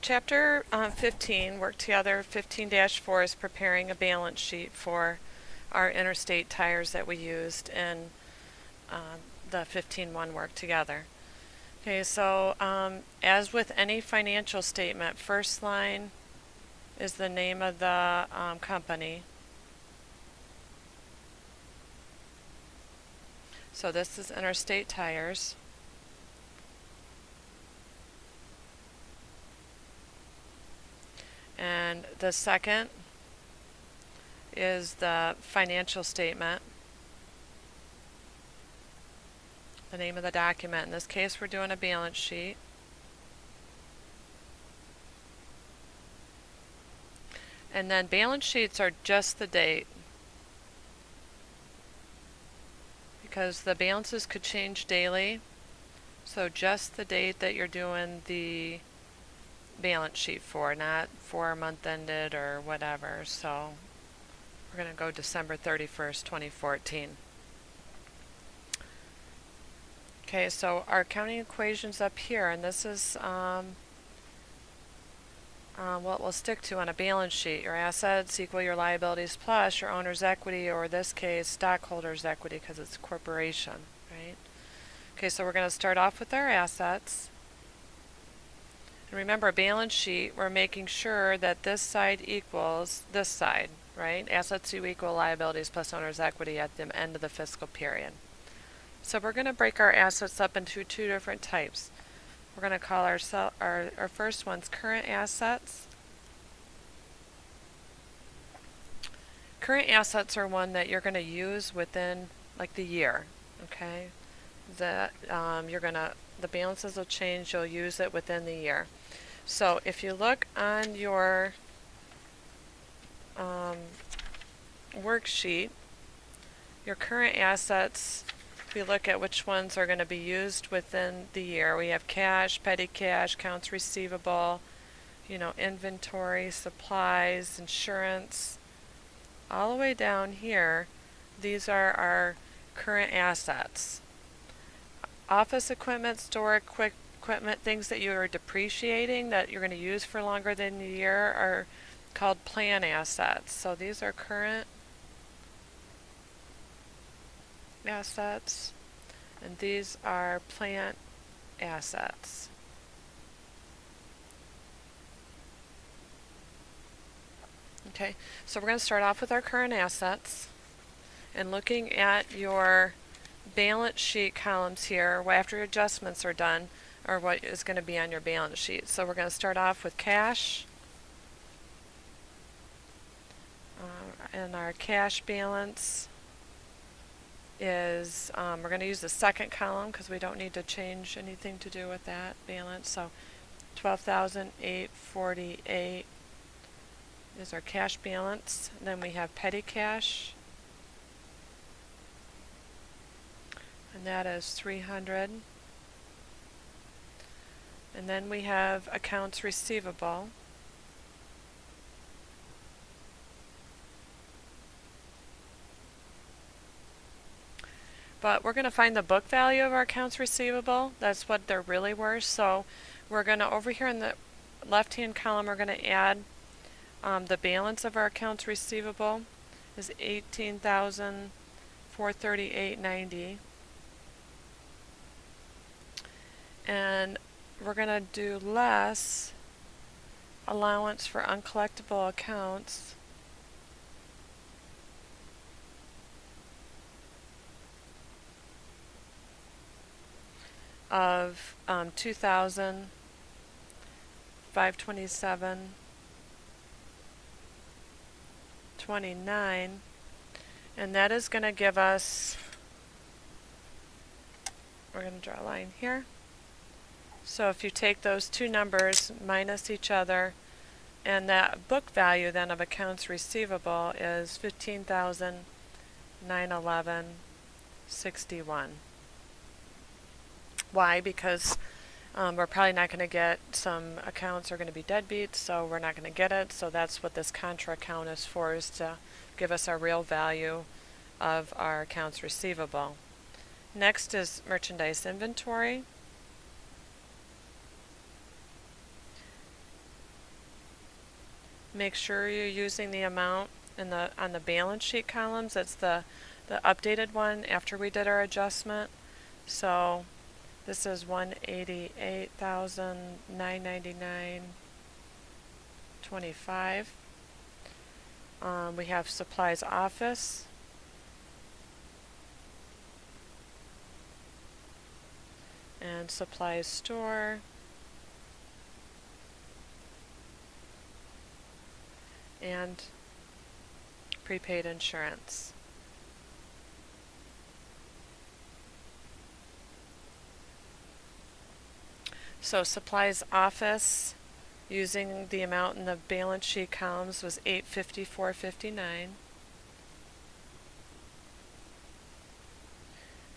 Chapter 15, Work Together 15-4 is preparing a balance sheet for our interstate tires that we used in the 15-1 Work Together. Okay, so as with any financial statement, first line is the name of the company. So this is Interstate Tires. And the second is the financial statement, the name of the document. In this case, we're doing a balance sheet. And then balance sheets are just the date, because the balances could change daily. So just the date that you're doing the balance sheet for, not for month ended or whatever. So we're going to go December 31st, 2014. Okay, so our accounting equation's up here, and this is what we'll stick to on a balance sheet. Your assets equal your liabilities plus your owner's equity, or in this case, stockholders' equity, because it's a corporation, right? Okay, so we're going to start off with our assets. And remember, balance sheet, we're making sure that this side equals this side, right? Assets equal liabilities plus owner's equity at the end of the fiscal period. So we're going to break our assets up into two different types. We're going to call our first one's current assets. Current assets are one that you're going to use within like the year, okay? That the balances will change, you'll use it within the year. So if you look on your worksheet, your current assets, if we look at which ones are going to be used within the year, we have cash, petty cash, accounts receivable, inventory, supplies, insurance. All the way down here, these are our current assets. Office equipment, store equipment, things that you are depreciating that you're going to use for longer than a year are called plan assets. So these are current assets, and these are plant assets. Okay, so we're going to start off with our current assets, and looking at your balance sheet columns here, after your adjustments are done, or what is going to be on your balance sheet. So we're going to start off with cash, and our cash balance is, we're going to use the second column because we don't need to change anything to do with that balance. So $12,848 is our cash balance. And then we have petty cash, and that is $300. And then we have accounts receivable. But we're going to find the book value of our accounts receivable. That's what they're really worth. So we're going to, over here in the left-hand column, we're going to add the balance of our accounts receivable is $18,438.90. And we're going to do less allowance for uncollectible accounts of $2,527.29, and that is going to give us, we're going to draw a line here. So if you take those two numbers, minus each other, and that book value then of accounts receivable is $15,911.61. Why? Because we're probably not going to get, some accounts are going to be deadbeats, so we're not going to get it. So that's what this contra account is for, is to give us our real value of our accounts receivable. Next is merchandise inventory. make sure you're using the amount in the on the balance sheet columns. It's the updated one after we did our adjustment. So this is 188,999.25. We have supplies office. And supplies store. And prepaid insurance. So supplies office, using the amount in the balance sheet columns, was $854.59.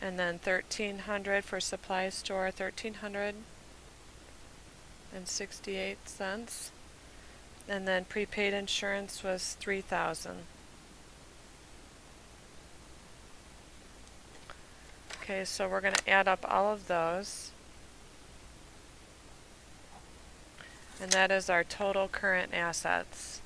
And then $1,300 for supplies store, $1,368. And then prepaid insurance was $3,000. Okay, so we're going to add up all of those. And that is our total current assets.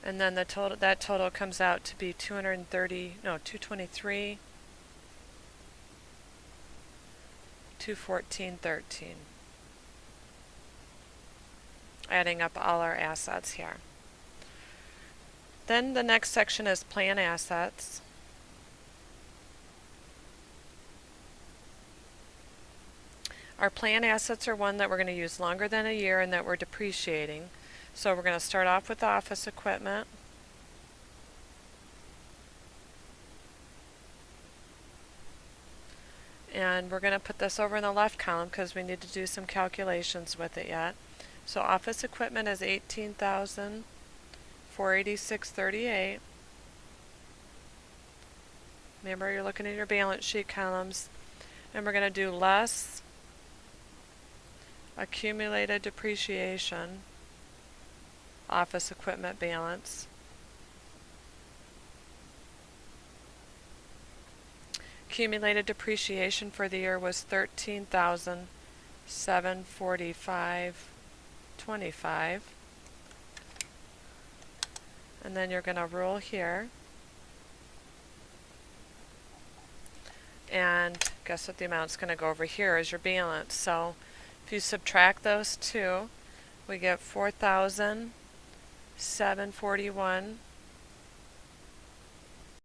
And then the total, that total comes out to be 223, 214.13. Adding up all our assets here. Then the next section is plan assets. Our plan assets are one that we're going to use longer than a year and that we're depreciating. So we're going to start off with office equipment. And we're going to put this over in the left column because we need to do some calculations with it yet. So office equipment is $18,486.38. Remember, you're looking at your balance sheet columns. And we're going to do less accumulated depreciation, office equipment balance. Accumulated depreciation for the year was $13,745.25. And then you're going to rule here. And guess what the amount's going to go over here is your balance. So if you subtract those two, we get $4,741